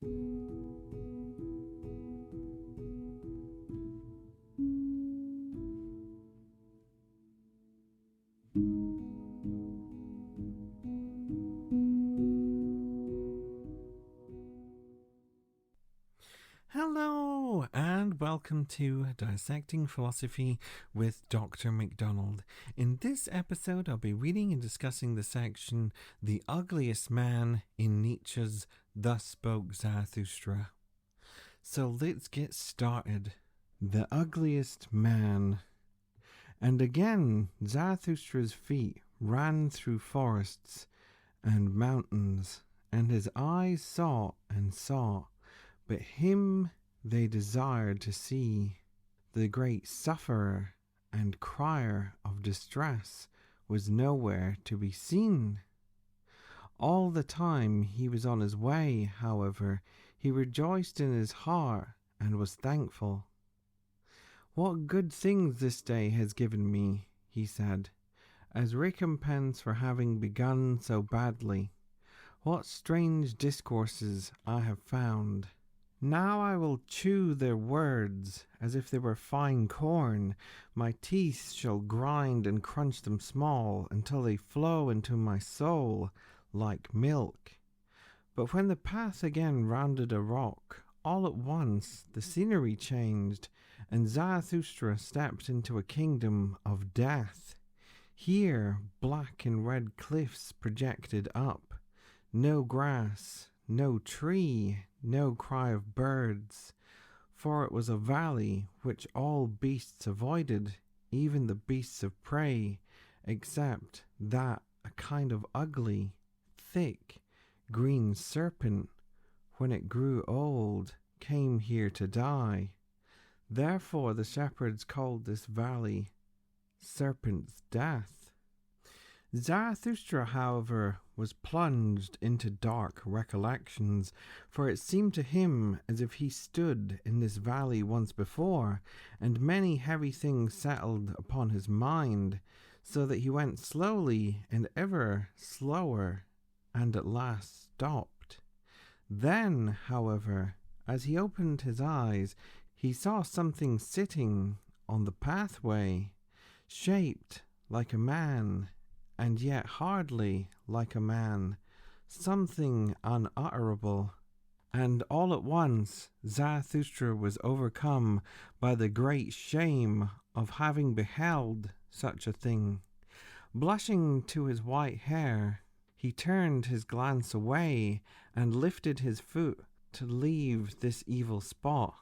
Hello, and welcome to Dissecting Philosophy with Dr McDonald. In this episode, I'll be reading and discussing the section The Ugliest Man in Nietzsche's Thus Spoke Zarathustra. So let's get started. The Ugliest Man. And again, Zarathustra's feet ran through forests and mountains, and his eyes saw and saw. But him they desired to see. The great sufferer and crier of distress was nowhere to be seen. All the time he was on his way, however, he rejoiced in his heart and was thankful. "What good things this day has given me," he said, "as recompense for having begun so badly. What strange discourses I have found. Now I will chew their words as if they were fine corn. My teeth shall grind and crunch them small until they flow into my soul like milk." But when the path again rounded a rock, all at once the scenery changed, and Zarathustra stepped into a kingdom of death. Here black and red cliffs projected up. No grass, no tree, no cry of birds, for it was a valley which all beasts avoided, even the beasts of prey, except that a kind of ugly, thick, green serpent, when it grew old, came here to die. Therefore the shepherds called this valley Serpent's Death. Zarathustra, however, was plunged into dark recollections, for it seemed to him as if he stood in this valley once before, and many heavy things settled upon his mind, so that he went slowly and ever slower, and at last stopped. Then, however, as he opened his eyes, he saw something sitting on the pathway, shaped like a man, and yet hardly like a man, something unutterable. And all at once Zarathustra was overcome by the great shame of having beheld such a thing. Blushing to his white hair, he turned his glance away and lifted his foot to leave this evil spot.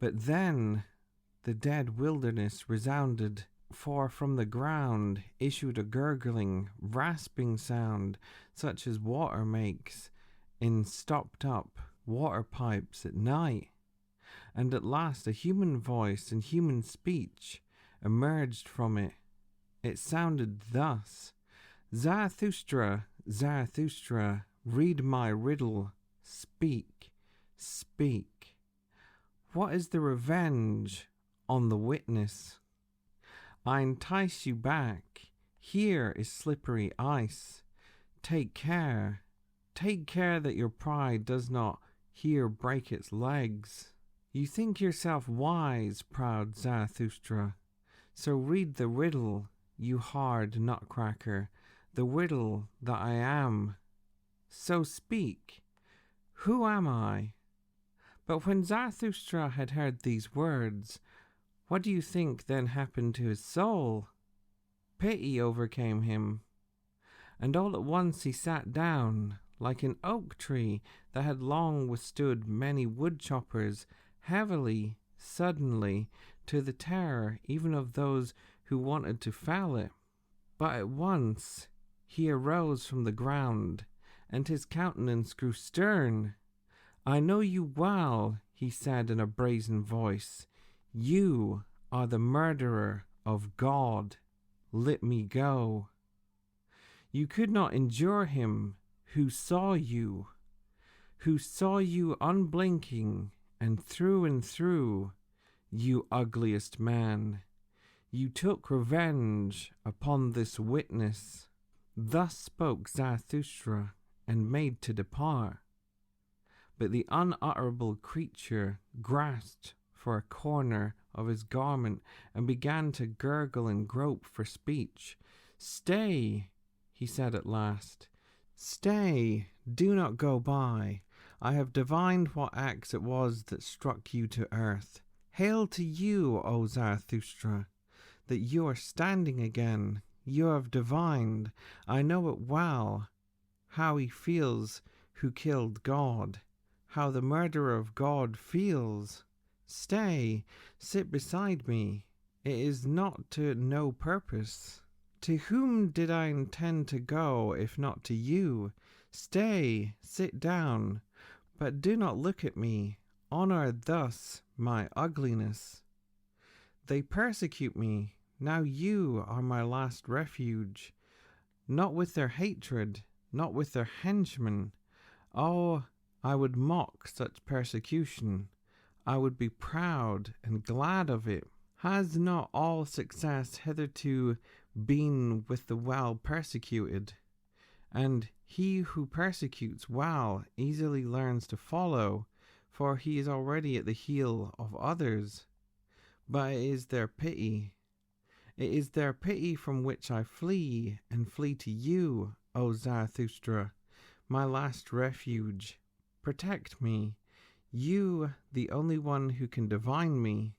But then the dead wilderness resounded, for from the ground issued a gurgling, rasping sound, such as water makes in stopped-up water pipes at night. And at last a human voice and human speech emerged from it. It sounded thus: "Zarathustra, Zarathustra, read my riddle. Speak, speak. What is the revenge on the witness? I entice you back. Here is slippery ice. Take care that your pride does not here break its legs. You think yourself wise, proud Zarathustra. So read the riddle, you hard nutcracker, the riddle that I am. So speak. Who am I?" But when Zarathustra had heard these words, what do you think then happened to his soul? Pity overcame him, and all at once he sat down, like an oak tree that had long withstood many wood choppers, heavily, suddenly, to the terror even of those who wanted to fell it. But at once he arose from the ground, and his countenance grew stern. "I know you well," he said in a brazen voice. "You are the murderer of God. Let me go." You could not endure him who saw you unblinking and through, you ugliest man. You took revenge upon this witness. Thus spoke Zarathustra, and made to depart. But the unutterable creature grasped for a corner of his garment and began to gurgle and grope for speech. "Stay," he said at last. "Stay, do not go by. I have divined what axe it was that struck you to earth. Hail to you, O Zarathustra, that you are standing again. You have divined, I know it well, how he feels who killed God, how the murderer of God feels. Stay, sit beside me. It is not to no purpose. To whom did I intend to go, if not to you? Stay, sit down, but do not look at me. Honor thus my ugliness. They persecute me. Now you are my last refuge. Not with their hatred, not with their henchmen. Oh, I would mock such persecution. I would be proud and glad of it. Has not all success hitherto been with the well persecuted? And he who persecutes well easily learns to follow, for he is already at the heel of others. But it is their pity. It is their pity from which I flee, and flee to you, O Zarathustra, my last refuge. Protect me, you, the only one who can divine me.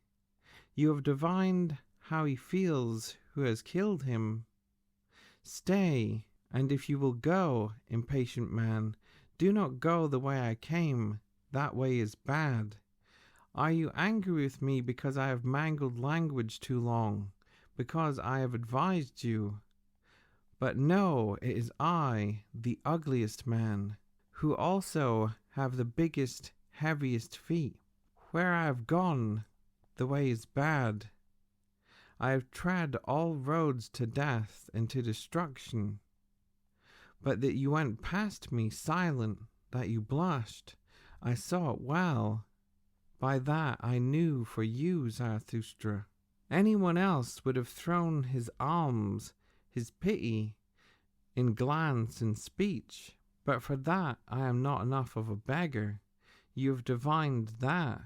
You have divined how he feels who has killed him. Stay, and if you will go, impatient man, do not go the way I came. That way is bad. Are you angry with me because I have mangled language too long, because I have advised you? But no, it is I, the ugliest man, who also have the biggest, heaviest feet. Where I have gone, the way is bad. I have trod all roads to death and to destruction. But that you went past me silent, that you blushed, I saw it well. By that I knew for you, Zarathustra. Anyone else would have thrown his alms, his pity, in glance and speech. But for that I am not enough of a beggar. You have divined that.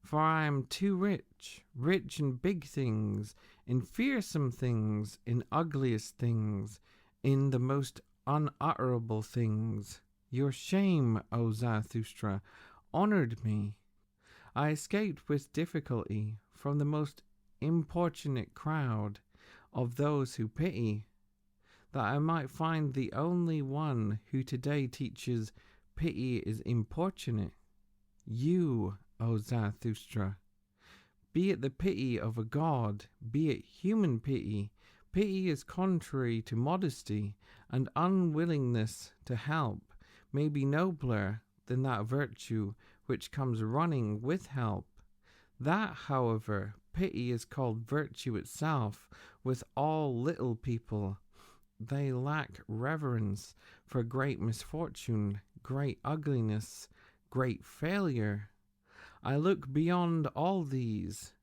For I am too rich, rich in big things, in fearsome things, in ugliest things, in the most unutterable things. Your shame, O Zarathustra, honored me. I escaped with difficulty from the most importunate crowd of those who pity, that I might find the only one who today teaches pity is importunate. You, O Zarathustra, be it the pity of a god, be it human pity, pity is contrary to modesty, and unwillingness to help may be nobler than that virtue which comes running with help. That, however, pity is called virtue itself with all little people. They lack reverence for great misfortune, great ugliness, great failure. I look beyond all these,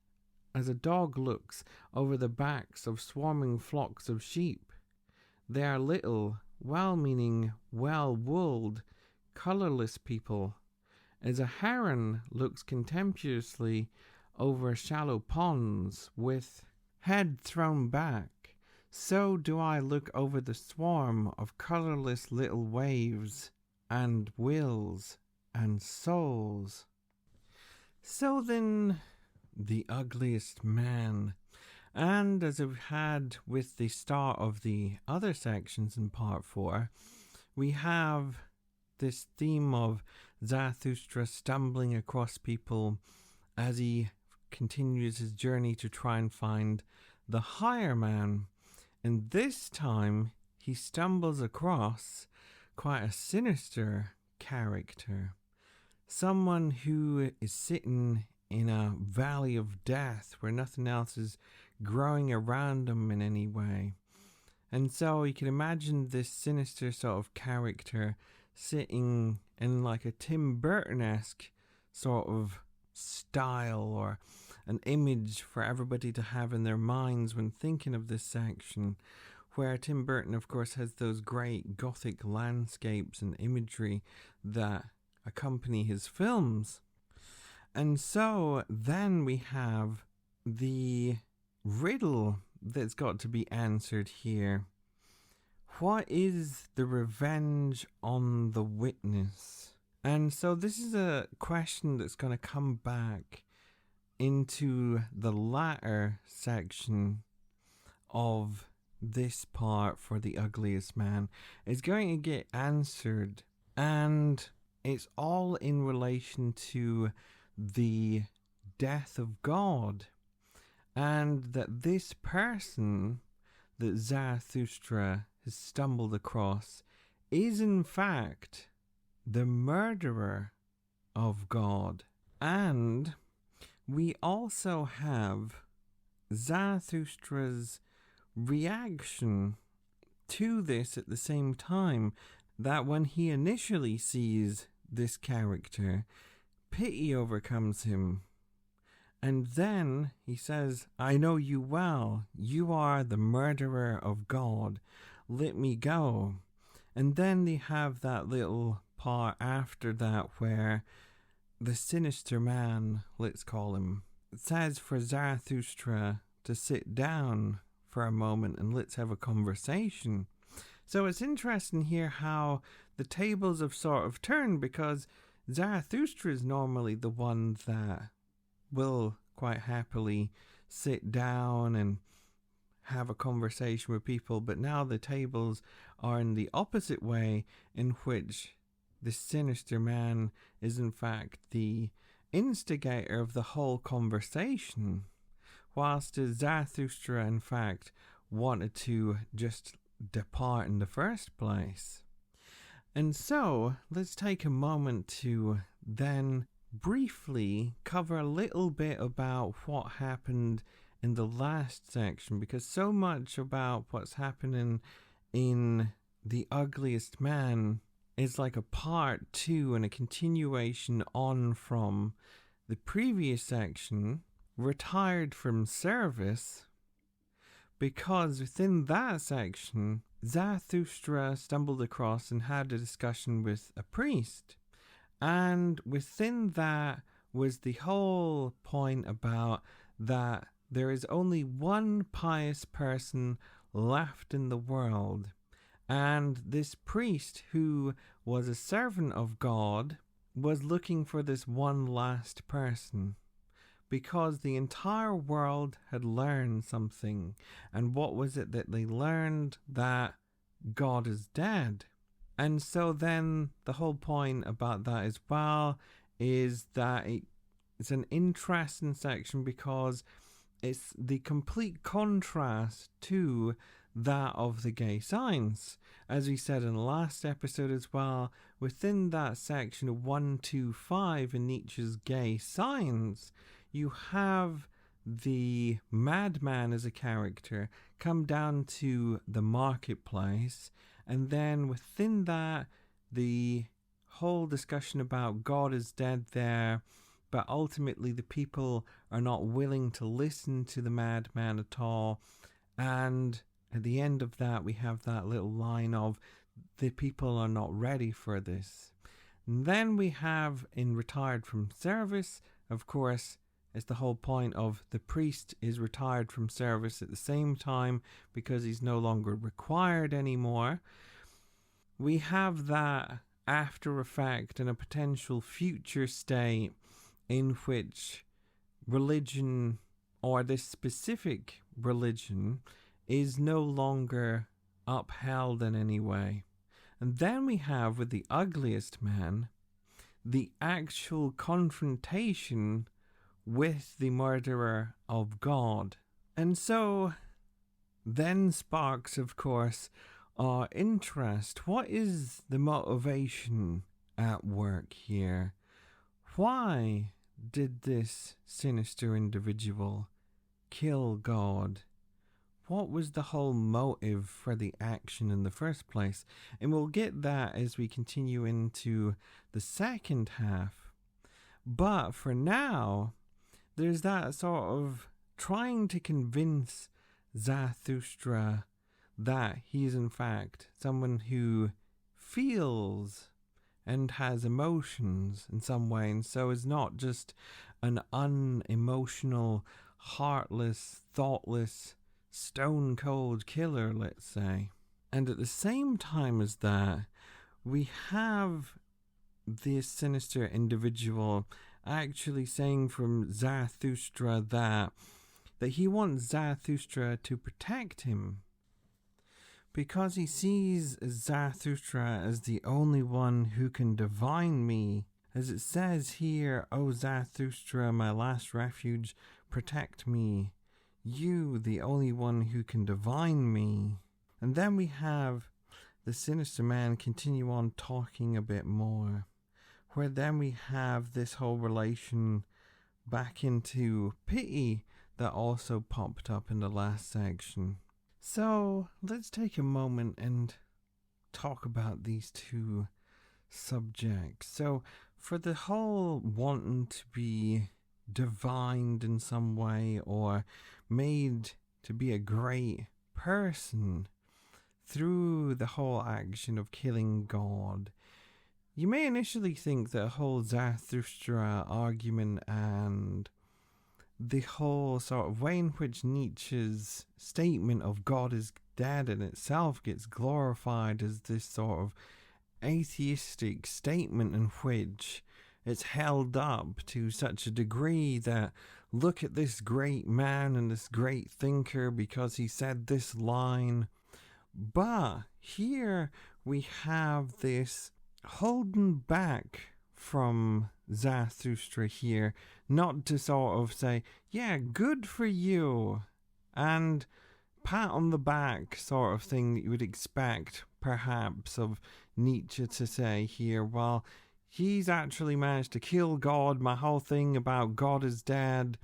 as a dog looks over the backs of swarming flocks of sheep. They are little, well-meaning, well-wooled, colourless people. As a heron looks contemptuously over shallow ponds with head thrown back, so do I look over the swarm of colourless little waves and wills and souls. So then, the ugliest man. And as we've had with the start of the other sections in part 4, we have this theme of Zarathustra stumbling across people as he continues his journey to try and find the higher man. And this time he stumbles across quite a sinister character. Someone who is sitting in a valley of death where nothing else is growing around him in any way. And so you can imagine this sinister sort of character sitting in like a Tim Burton-esque sort of style or an image for everybody to have in their minds when thinking of this section, where Tim Burton, of course, has those great Gothic landscapes and imagery that accompany his films. And so then we have the riddle that's got to be answered here. What is the revenge on the witness? And so this is a question that's going to come back into the latter section of this part for The Ugliest Man. It's going to get answered, and it's all in relation to the death of God, and that this person that Zarathustra has stumbled across is in fact the murderer of God. And we also have Zarathustra's reaction to this at the same time, that when he initially sees this character, pity overcomes him. And then he says, I know you well. You are the murderer of God. Let me go. And then they have that little part after that where the sinister man, let's call him, says for Zarathustra to sit down for a moment and let's have a conversation. So it's interesting here how the tables have sort of turned, because Zarathustra is normally the one that will quite happily sit down and have a conversation with people, but now the tables are in the opposite way, in which the sinister man is in fact the instigator of the whole conversation, whilst Zarathustra in fact wanted to just depart in the first place. And so let's take a moment to then briefly cover a little bit about what happened in the last section, because so much about what's happening in The Ugliest Man is like a part two and a continuation on from the previous section, Retired from Service, because within that section Zarathustra stumbled across and had a discussion with a priest, and within that was the whole point about that there is only one pious person left in the world, and this priest, who was a servant of God, was looking for this one last person, because the entire world had learned something. And what was it that they learned? That God is dead. And so then the whole point about that as well is that it's an interesting section, because it's the complete contrast to that of the gay signs. As we said in the last episode as well, within that section of 125 in Nietzsche's gay signs, you have the madman as a character come down to the marketplace, and then within that the whole discussion about God is dead there, but ultimately the people are not willing to listen to the madman at all. And at the end of that we have that little line of the people are not ready for this. And then we have in Retired from Service, of course, it's the whole point of the priest is retired from service at the same time because he's no longer required anymore. We have that after effect and a potential future state in which religion, or this specific religion, is no longer upheld in any way. And then we have, with The Ugliest Man, the actual confrontation with the murderer of God. And so then sparks, of course, our interest. What is the motivation at work here? Why did this sinister individual kill God? What was the whole motive for the action in the first place? And we'll get that as we continue into the second half. But for now, there's that sort of trying to convince Zarathustra that he is in fact someone who feels and has emotions in some way, and so is not just an unemotional, heartless, thoughtless, stone cold killer, let's say. And at the same time as that, we have this sinister individual actually saying from Zarathustra that he wants Zarathustra to protect him, because he sees Zarathustra as the only one who can divine me. As it says here, "O Zarathustra, my last refuge, protect me. You, the only one who can divine me." And then we have the sinister man continue on talking a bit more, where then we have this whole relation back into pity that also popped up in the last section. So let's take a moment and talk about these two subjects. So for the whole wanting to be divined in some way or made to be a great person through the whole action of killing God, you may initially think that whole Zarathustra argument and the whole sort of way in which Nietzsche's statement of God is dead in itself gets glorified as this sort of atheistic statement in which it's held up to such a degree that look at this great man and this great thinker because he said this line. But here we have this holding back from Zarathustra here, not to sort of say, yeah, good for you, and pat on the back sort of thing that you would expect perhaps of Nietzsche to say here. Well, he's actually managed to kill God, my whole thing about God is dead,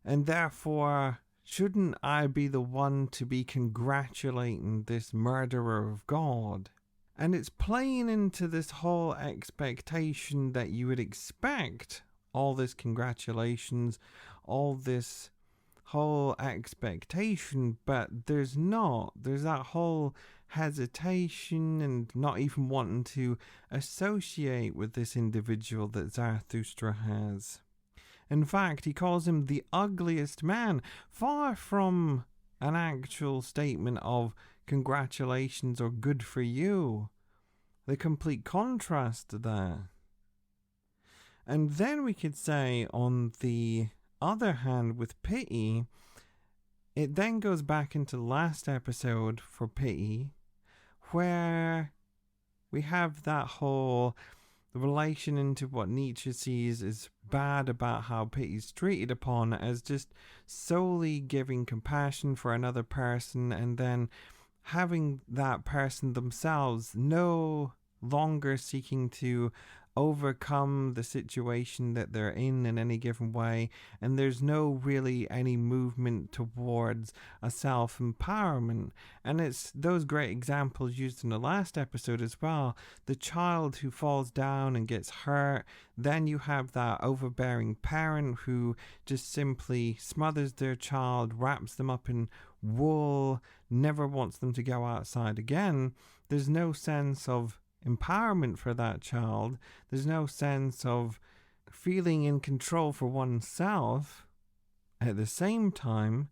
and therefore shouldn't I be the one to be congratulating this murderer of God? And it's playing into this whole expectation that you would expect all this congratulations, all this whole expectation, but there's not. There's that whole hesitation and not even wanting to associate with this individual that Zarathustra has. In fact, he calls him the ugliest man, far from an actual statement of congratulations or good for you. The complete contrast to that. And then we could say, on the other hand, with pity, it then goes back into the last episode for pity, where we have that whole relation into what Nietzsche sees as bad about how pity is treated upon as just solely giving compassion for another person and then having that person themselves no longer seeking to overcome the situation that they're in any given way, and there's no really any movement towards a self-empowerment. And it's those great examples used in the last episode as well. The child who falls down and gets hurt, then you have that overbearing parent who just simply smothers their child, wraps them up in wool, never wants them to go outside again. There's no sense of empowerment for that child. There's no sense of feeling in control for oneself. At the same time,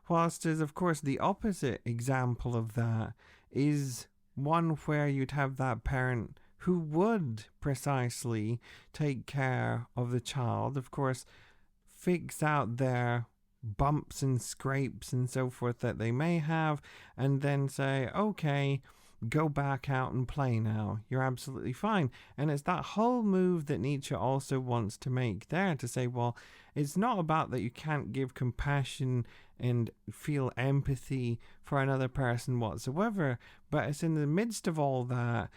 whilst there's of course the opposite example of that is one where you'd have that parent who would precisely take care of the child, of course fix out their bumps and scrapes and so forth that they may have, and then say, okay, go back out and play now. You're absolutely fine. And it's that whole move that Nietzsche also wants to make there, to say, well, it's not about that you can't give compassion and feel empathy for another person whatsoever, but it's in the midst of all that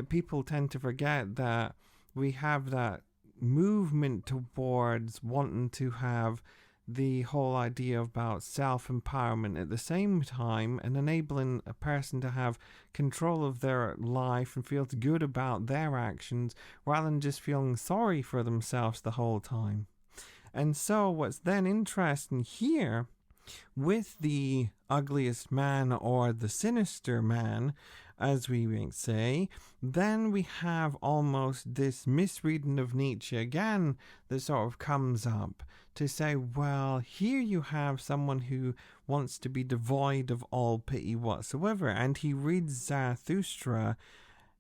people tend to forget that we have that movement towards wanting to have the whole idea about self-empowerment at the same time and enabling a person to have control of their life and feel good about their actions rather than just feeling sorry for themselves the whole time. And so what's then interesting here With the ugliest man, or the sinister man, as we might say, then we have almost this misreading of Nietzsche again that sort of comes up to say, well, here you have someone who wants to be devoid of all pity whatsoever, and he reads Zarathustra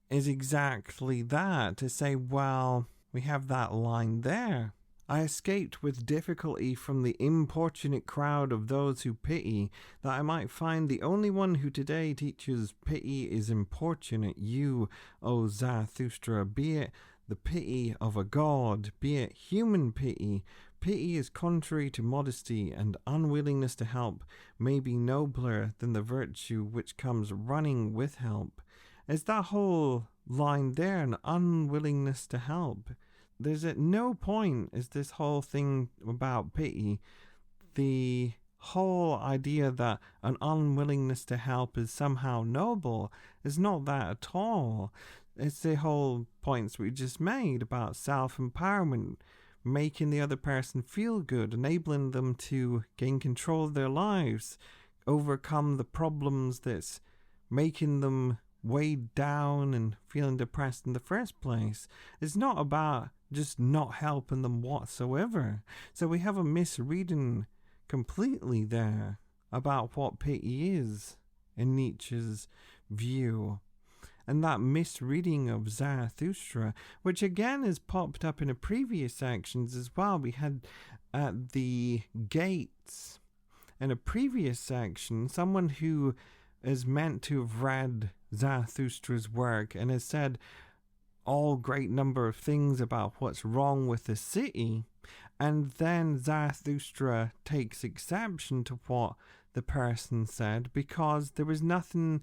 is exactly that, to say, well, we have that line there. I escaped with difficulty from the importunate crowd of those who pity, that I might find the only one who today teaches pity is importunate. You, O Zarathustra, be it the pity of a god, be it human pity. Pity is contrary to modesty, and unwillingness to help may be nobler than the virtue which comes running with help. Is that whole line there an unwillingness to help? There's at no point is this whole thing about pity, the whole idea that an unwillingness to help is somehow noble is not that at all. It's the whole points we just made about self-empowerment, making the other person feel good, enabling them to gain control of their lives, overcome the problems that's making them weighed down and feeling depressed in the first place. It's not about just not helping them whatsoever. So we have a misreading completely there about what pity is in Nietzsche's view. And that misreading of Zarathustra, which again has popped up in a previous sections as well. We had at the gates in a previous section someone who is meant to have read Zarathustra's work and has said all great number of things about what's wrong with the city, and then Zarathustra takes exception to what the person said because there was nothing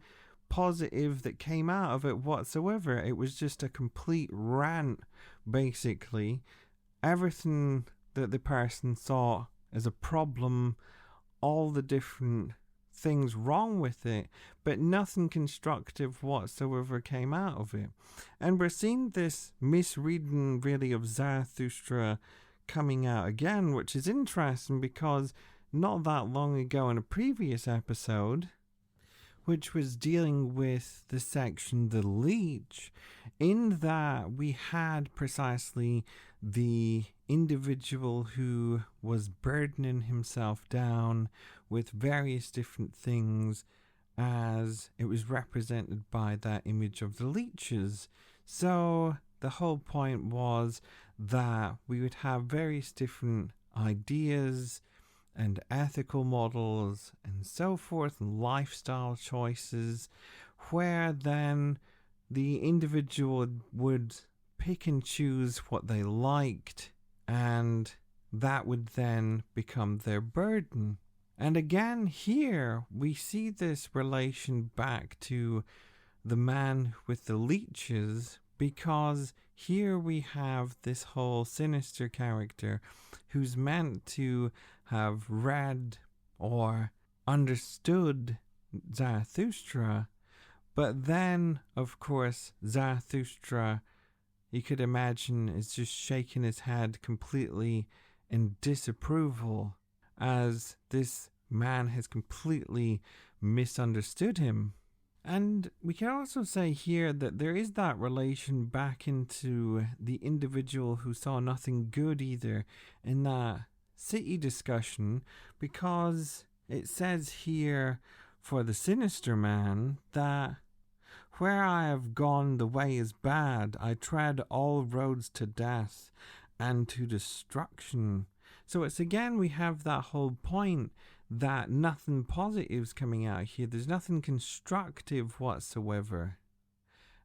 positive that came out of it whatsoever. It was just a complete rant, basically. Everything that the person saw as a problem, all the different things wrong with it, but nothing constructive whatsoever came out of it. And we're seeing this misreading really of Zarathustra coming out again, which is interesting because not that long ago in a previous episode, which was dealing with the section The Leech, in that we had precisely the individual who was burdening himself down with various different things as it was represented by that image of the leeches. So the whole point was that we would have various different ideas and ethical models and so forth, and lifestyle choices, where then the individual would pick and choose what they liked, and that would then become their burden. And again, here we see this relation back to the man with the leeches, because here we have this whole sinister character who's meant to have read or understood Zarathustra, but then, of course, Zarathustra, you could imagine, is just shaking his head completely in disapproval as this man has completely misunderstood him. And we can also say here that there is that relation back into the individual who saw nothing good either in that city discussion, because it says here for the sinister man that where I have gone the way is bad, I tread all roads to death and to destruction. So it's again, we have that whole point that nothing positive is coming out here. There's nothing constructive whatsoever.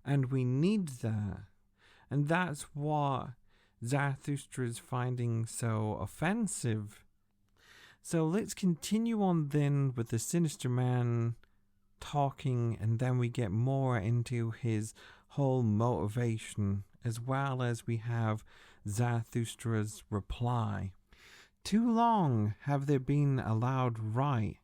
And we need that. And that's what Zarathustra is finding so offensive. So let's continue on then with the sinister man talking, and then we get more into his whole motivation, as well as we have Zarathustra's reply. Too long have they been allowed right,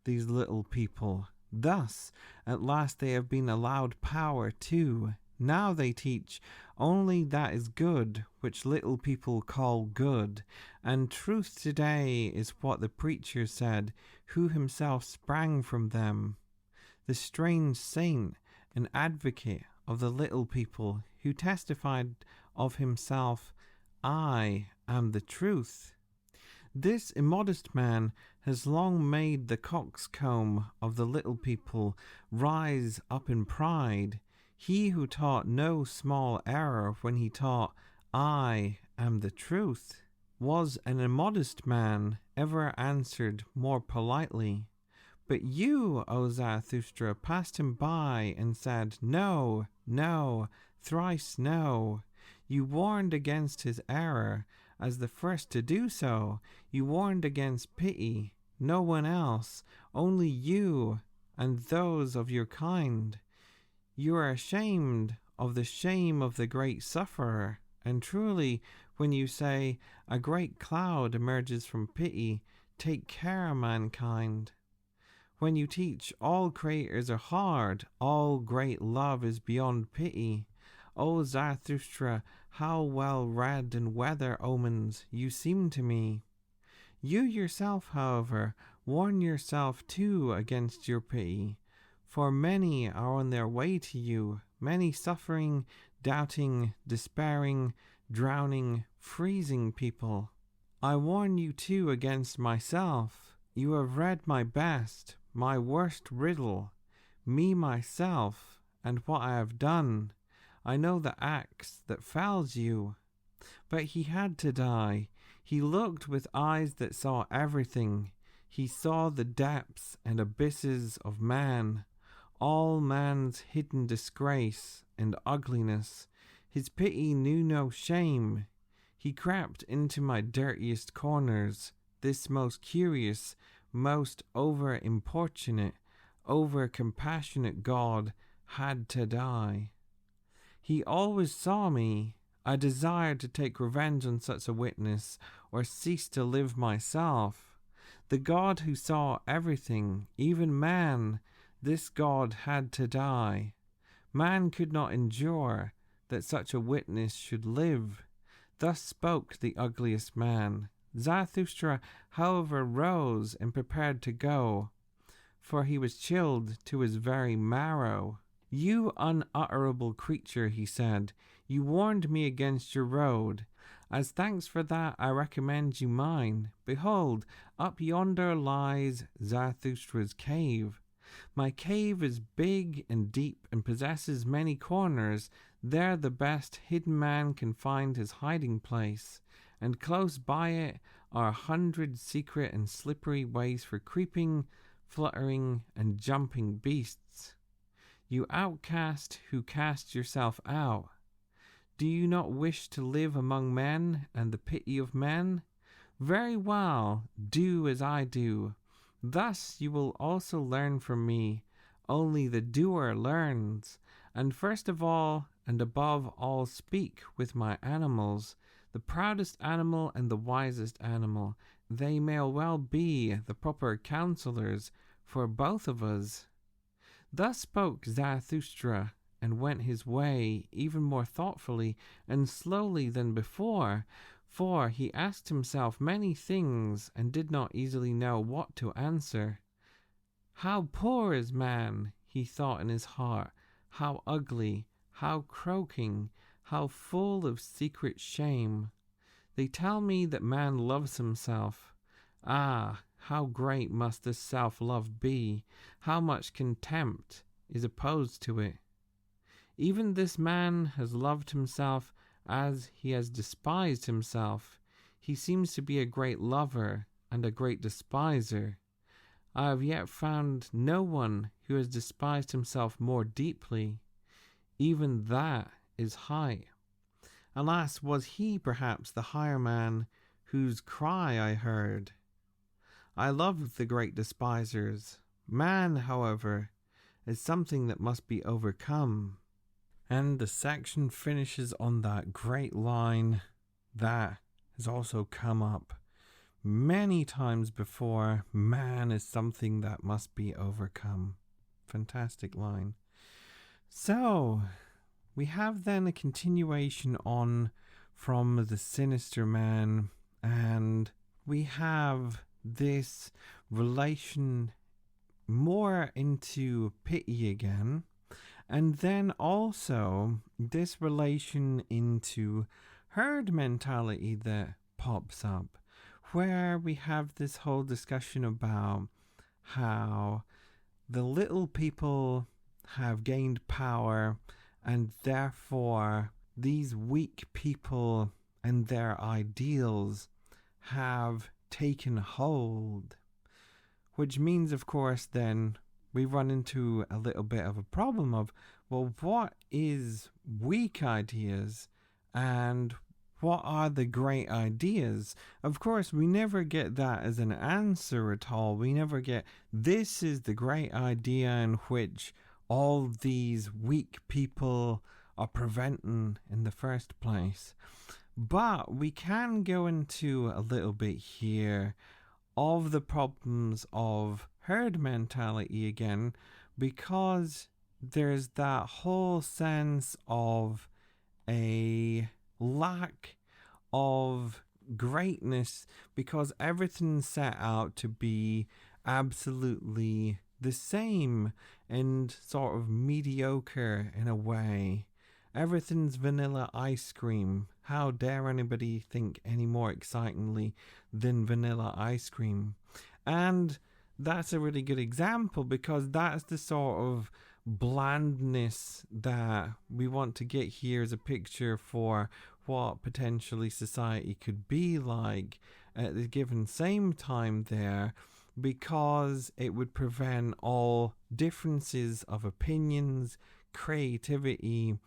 these little people. Thus, at last they have been allowed power too. Now they teach only that is good, which little people call good, and truth today is what the preacher said, who himself sprang from them. The strange saint and advocate of the little people, who testified of himself, I am the truth. This immodest man has long made the coxcomb of the little people rise up in pride. He who taught no small error when he taught, I am the truth. Was an immodest man ever answered more politely? But you, O Zarathustra, passed him by and said, No, no, thrice no. You warned against his error, as the first to do so. You warned against pity, no one else, only you and those of your kind. You are ashamed of the shame of the great sufferer, and truly, when you say, a great cloud emerges from pity, take care, mankind. When you teach all creators are hard, all great love is beyond pity. O Zarathustra, how well read in weather omens you seem to me. You yourself, however, warn yourself too against your pity, for many are on their way to you, many suffering, doubting, despairing, drowning, freezing people. I warn you too against myself. You have read my best, my worst riddle, me myself, and what I have done. I know the axe that fells you. But he had to die. He looked with eyes that saw everything. He saw the depths and abysses of man, all man's hidden disgrace and ugliness. His pity knew no shame. He crept into my dirtiest corners. This most curious, most over-importunate, over-compassionate God had to die. He always saw me. I desired to take revenge on such a witness, or cease to live myself. The God who saw everything, even man, this God had to die. Man could not endure that such a witness should live. Thus spoke the ugliest man. Zarathustra, however, rose and prepared to go, for he was chilled to his very marrow. You unutterable creature, he said, you warned me against your road. As thanks for that, I recommend you mine. Behold, up yonder lies Zarathustra's cave. My cave is big and deep and possesses many corners. There the best hidden man can find his hiding place, and close by it are 100 secret and slippery ways for creeping, fluttering, and jumping beasts. You outcast who cast yourself out, do you not wish to live among men and the pity of men? Very well, do as I do. Thus you will also learn from me. Only the doer learns. And first of all, and above all, speak with my animals, the proudest animal and the wisest animal. They may well be the proper counselors for both of us. Thus spoke Zarathustra, and went his way even more thoughtfully and slowly than before, for he asked himself many things and did not easily know what to answer. How poor is man, he thought in his heart, how ugly, how croaking, how full of secret shame. They tell me that man loves himself. Ah, how great must this self-love be, how much contempt is opposed to it. Even this man has loved himself as he has despised himself. He seems to be a great lover and a great despiser. I have yet found no one who has despised himself more deeply. Even that is high. Alas, was he perhaps the higher man whose cry I heard? I love the great despisers. Man, however, is something that must be overcome. And the section finishes on that great line that has also come up many times before. Man is something that must be overcome. Fantastic line. So, we have then a continuation on from the sinister man, and we have this relation more into pity again, and then also this relation into herd mentality that pops up, where we have this whole discussion about how the little people have gained power, and therefore these weak people and their ideals have taken hold. Which means, of course, then we run into a little bit of a problem of, well, what is weak ideas and what are the great ideas? Of course, we never get that as an answer at all. We never get, this is the great idea in which all these weak people are preventing in the first place. But we can go into a little bit here of the problems of herd mentality again, because there's that whole sense of a lack of greatness, because everything's set out to be absolutely the same and sort of mediocre in a way. Everything's vanilla ice cream. How dare anybody think any more excitingly than vanilla ice cream? And that's a really good example, because that's the sort of blandness that we want to get here as a picture for what potentially society could be like at the given same time there, because it would prevent all differences of opinions, creativity,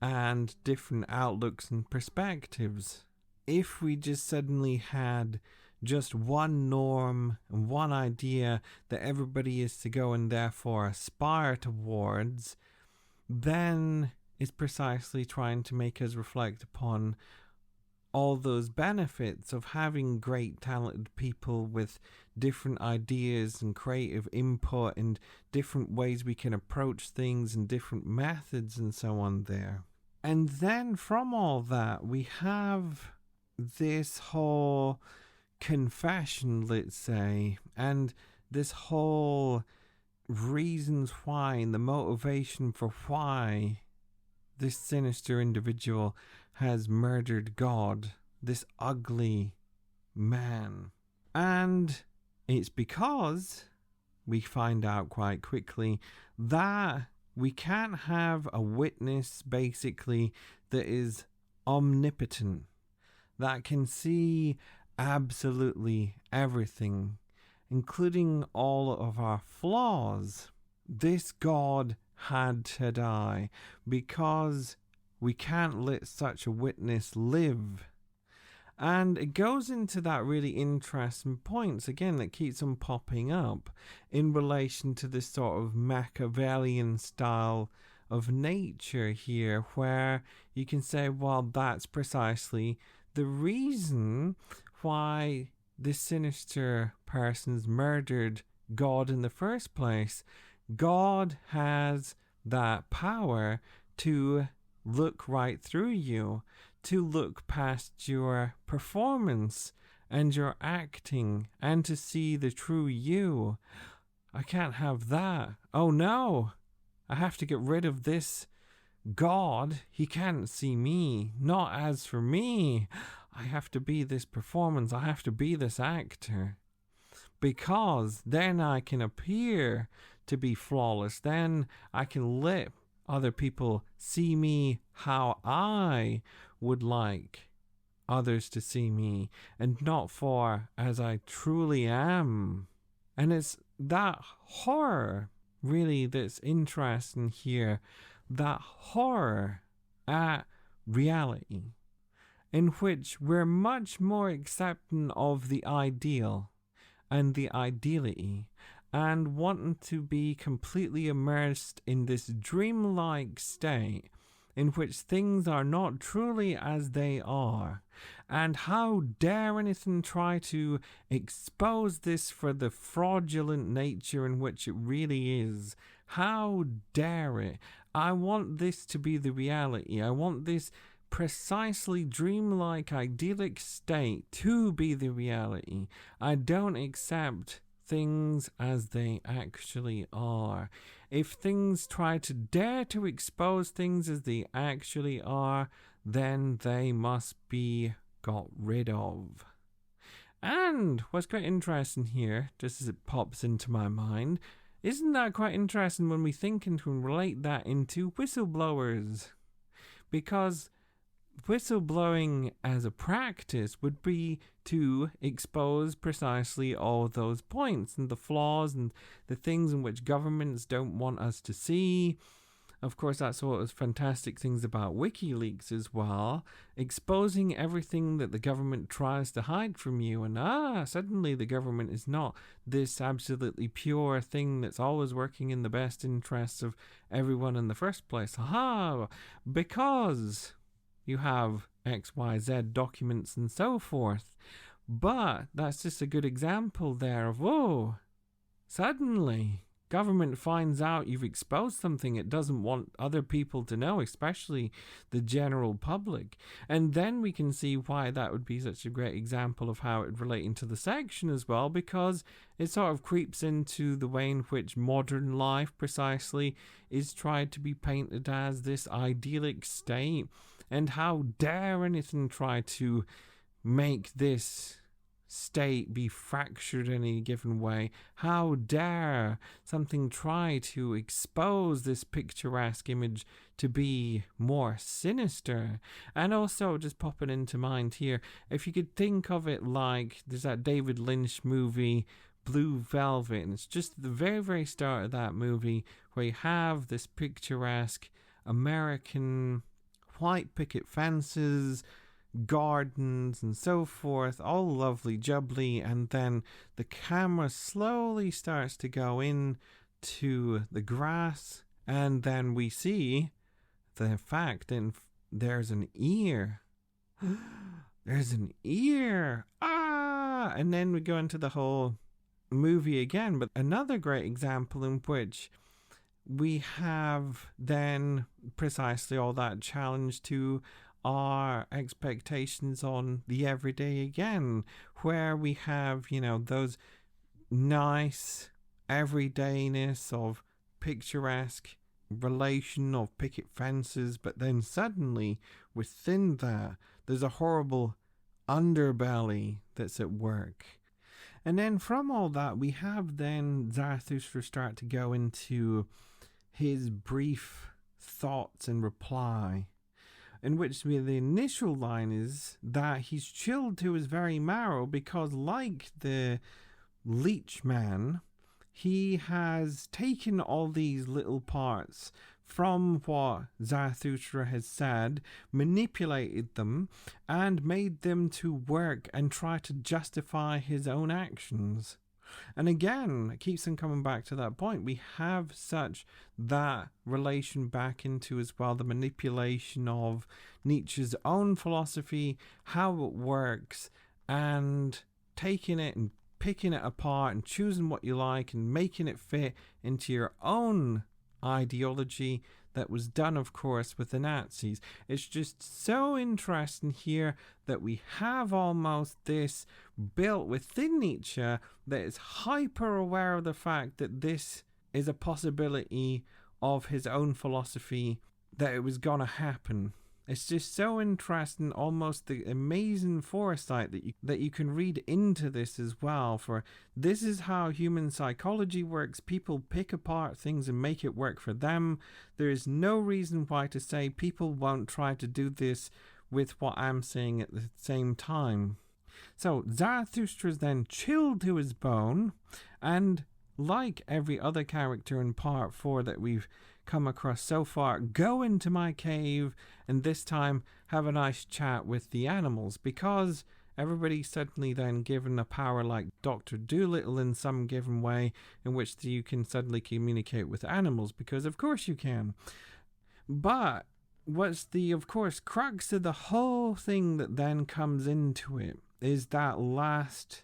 and different outlooks and perspectives. If we just suddenly had just one norm and one idea that everybody is to go and therefore aspire towards, then it's precisely trying to make us reflect upon all those benefits of having great talented people with different ideas and creative input and different ways we can approach things and different methods and so on there. And then from all that, we have this whole confession, let's say, and this whole reasons why and the motivation for why this sinister individual has murdered God, this ugly man. And it's because we find out quite quickly that we can't have a witness, basically, that is omnipotent, that can see absolutely everything, including all of our flaws. This God had to die, because we can't let such a witness live. And it goes into that really interesting points, again, that keeps on popping up in relation to this sort of Machiavellian style of nature here, where you can say, well, that's precisely the reason why this sinister person's murdered God in the first place. God has that power to look right through you, to look past your performance and your acting, and to see the true you. I can't have that. Oh no, I have to get rid of this God. He can't see me. Not as for me. I have to be this performance. I have to be this actor. Because then I can appear to be flawless. Then I can let other people see me how I would like others to see me, and not for as I truly am. And it's that horror, really, that's interesting here. That horror at reality, in which we're much more accepting of the ideal and the ideality, and wanting to be completely immersed in this dreamlike state in which things are not truly as they are. And how dare anything try to expose this for the fraudulent nature in which it really is? How dare it? I want this to be the reality. I want this precisely dreamlike, idyllic state to be the reality. I don't accept things as they actually are. If things try to dare to expose things as they actually are, then they must be got rid of. And what's quite interesting here, just as it pops into my mind, isn't that quite interesting when we think and can relate that into whistleblowers? Because whistleblowing as a practice would be to expose precisely all those points and the flaws and the things in which governments don't want us to see. Of course, that's what was fantastic things about WikiLeaks as well, exposing everything that the government tries to hide from you, and suddenly the government is not this absolutely pure thing that's always working in the best interests of everyone in the first place. Because you have XYZ documents and so forth. But that's just a good example there of, suddenly government finds out you've exposed something it doesn't want other people to know, especially the general public. And then we can see why that would be such a great example of how it would relate into the section as well, because it sort of creeps into the way in which modern life precisely is tried to be painted as this idyllic state. And how dare anything try to make this state be fractured in any given way? How dare something try to expose this picturesque image to be more sinister? And also, just popping into mind here, if you could think of it like there's that David Lynch movie Blue Velvet, and it's just at the very, very start of that movie where you have this picturesque American white picket fences, gardens and so forth, all lovely jubbly, and then the camera slowly starts to go in to the grass, and then we see the fact and there's an ear. There's an ear. And then we go into the whole movie again, but another great example in which we have then precisely all that challenge to our expectations on the everyday again, where we have, those nice everydayness of picturesque relation of picket fences, but then suddenly within that there's a horrible underbelly that's at work. And then from all that we have then Zarathustra start to go into his brief thoughts and reply, in which the initial line is that he's chilled to his very marrow because, like the leech man, he has taken all these little parts from what Zarathustra has said, manipulated them, and made them to work and try to justify his own actions. And again, it keeps on coming back to that point. We have such that relation back into as well the manipulation of Nietzsche's own philosophy, how it works, and taking it and picking it apart and choosing what you like and making it fit into your own ideology that was done, of course, with the Nazis. It's just so interesting here that we have almost this built within Nietzsche that is hyper aware of the fact that this is a possibility of his own philosophy, that it was gonna happen. It's just so interesting, almost the amazing foresight that you can read into this as well. For this is how human psychology works. People pick apart things and make it work for them. There is no reason why to say people won't try to do this with what I'm saying at the same time. So Zarathustra is then chilled to his bone, and like every other character in part 4 that we've come across so far, go into my cave and this time have a nice chat with the animals, because everybody's suddenly then given a power like Dr. Dolittle in some given way in which you can suddenly communicate with animals, because of course you can. But what's the, of course, crux of the whole thing that then comes into it is that last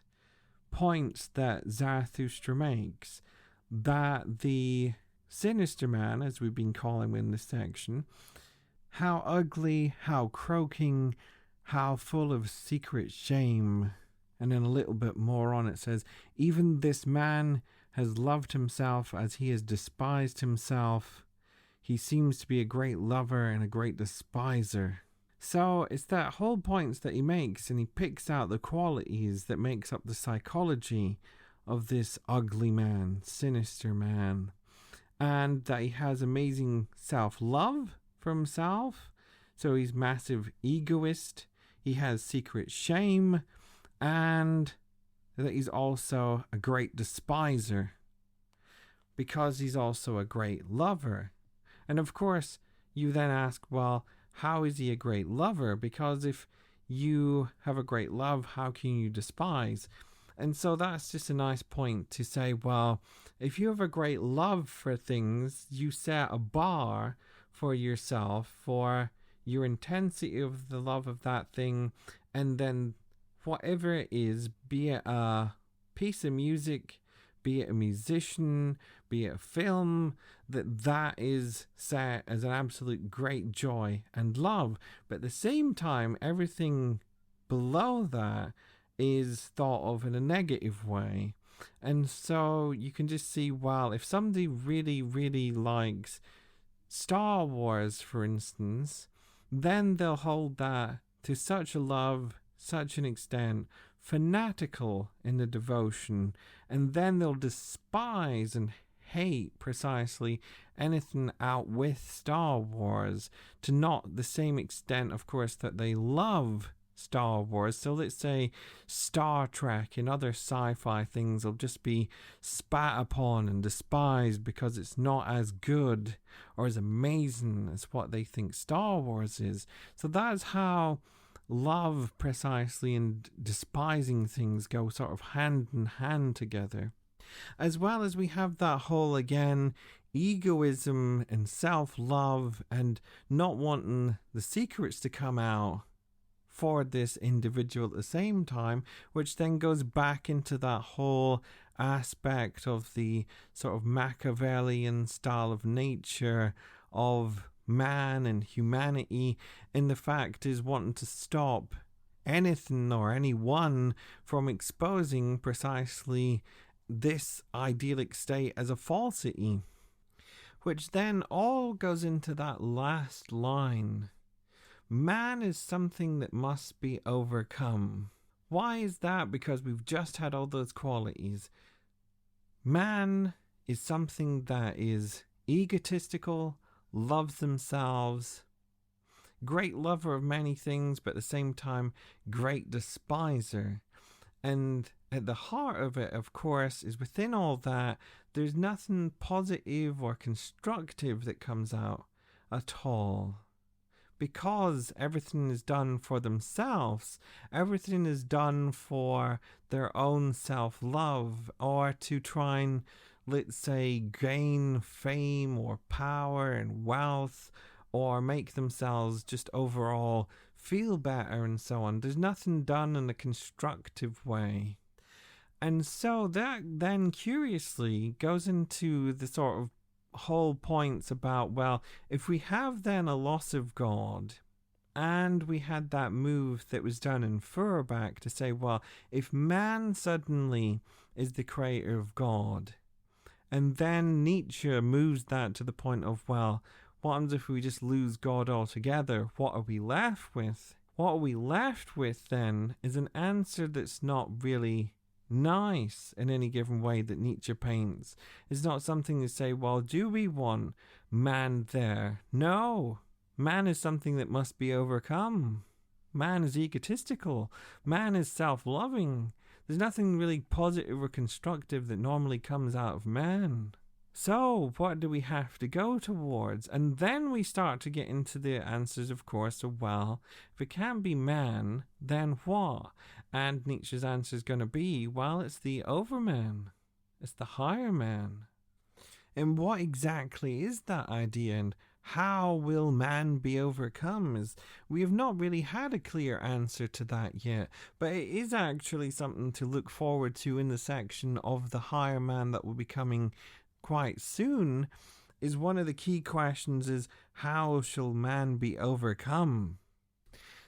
point that Zarathustra makes, that the sinister man, as we've been calling him in this section, how ugly, how croaking, how full of secret shame. And then a little bit more on it says, even this man has loved himself as he has despised himself. He seems to be a great lover and a great despiser. So it's that whole points that he makes, and he picks out the qualities that makes up the psychology of this ugly man, sinister man. And that he has amazing self-love for himself. So he's massive egoist. He has secret shame. And that he's also a great despiser. Because he's also a great lover. And of course, you then ask, well, how is he a great lover? Because if you have a great love, how can you despise? And so that's just a nice point to say, well, if you have a great love for things, you set a bar for yourself, for your intensity of the love of that thing, and then whatever it is, be it a piece of music, be it a musician, be it a film, that is set as an absolute great joy and love. But at the same time, everything below that is thought of in a negative way. And so you can just see, well, if somebody really, really likes Star Wars, for instance, then they'll hold that to such a love, such an extent, fanatical in the devotion, and then they'll despise and hate precisely anything out with Star Wars, to not the same extent, of course, that they love Star Wars. So let's say Star Trek and other sci-fi things will just be spat upon and despised because it's not as good or as amazing as what they think Star Wars is. So that's how love precisely and despising things go sort of hand in hand together. As well as we have that whole, again, egoism and self-love and not wanting the secrets to come out for this individual at the same time, which then goes back into that whole aspect of the sort of Machiavellian style of nature of man and humanity, and the fact is wanting to stop anything or anyone from exposing precisely this idyllic state as a falsity, which then all goes into that last line. Man is something that must be overcome. Why is that? Because we've just had all those qualities. Man is something that is egotistical, loves themselves, great lover of many things, but at the same time, great despiser. And at the heart of it, of course, is within all that, there's nothing positive or constructive that comes out at all. Because everything is done for themselves, everything is done for their own self-love, or to try and, let's say, gain fame or power and wealth, or make themselves just overall feel better and so on. There's nothing done in a constructive way. And so that then curiously goes into the sort of whole points about, well, if we have then a loss of God, and we had that move that was done in Feuerbach to say, well, if man suddenly is the creator of God, and then Nietzsche moves that to the point of, well, what happens if we just lose God altogether? What are we left with? What are we left with then is an answer that's not really nice in any given way that Nietzsche paints. It's not something to say, well, do we want man there? No. Man is something that must be overcome. Man is egotistical. Man is self-loving. There's nothing really positive or constructive that normally comes out of man. So, what do we have to go towards? And then we start to get into the answers, of course, of, well, if it can't be man, then what? And Nietzsche's answer is going to be, well, it's the overman. It's the higher man. And what exactly is that idea, and how will man be overcome? Is we have not really had a clear answer to that yet, but it is actually something to look forward to in the section of the higher man that will be coming quite soon, is one of the key questions is how shall man be overcome?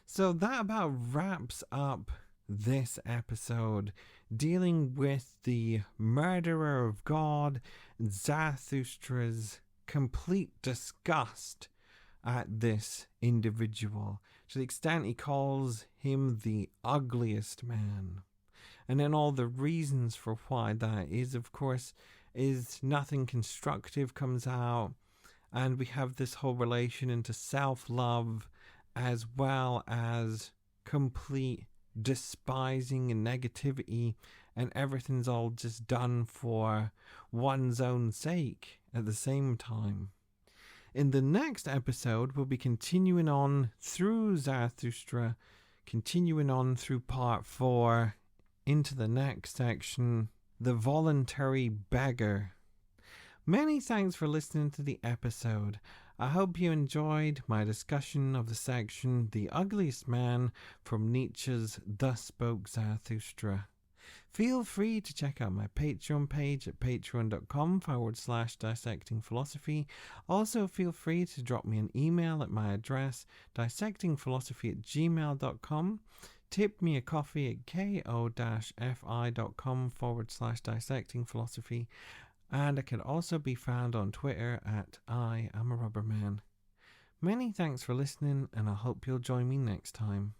So that about wraps up this episode, dealing with the murderer of God, Zarathustra's complete disgust at this individual, to the extent he calls him the ugliest man. And then all the reasons for why that is, of course, is nothing constructive comes out, and we have this whole relation into self-love as well as complete despising and negativity, and everything's all just done for one's own sake at the same time. In the next episode, we'll be continuing on through Zarathustra, continuing on through part 4 into the next section, the voluntary beggar. Many thanks for listening to the episode. I hope you enjoyed my discussion of the section The Ugliest Man from Nietzsche's Thus Spoke Zarathustra. Feel free to check out my Patreon page at patreon.com/dissectingphilosophy. Also, feel free to drop me an email at my address, dissectingphilosophy@gmail.com. Tip me a coffee at ko-fi.com/dissectingphilosophy. And I can also be found on Twitter at I am a rubberman. Many thanks for listening, and I hope you'll join me next time.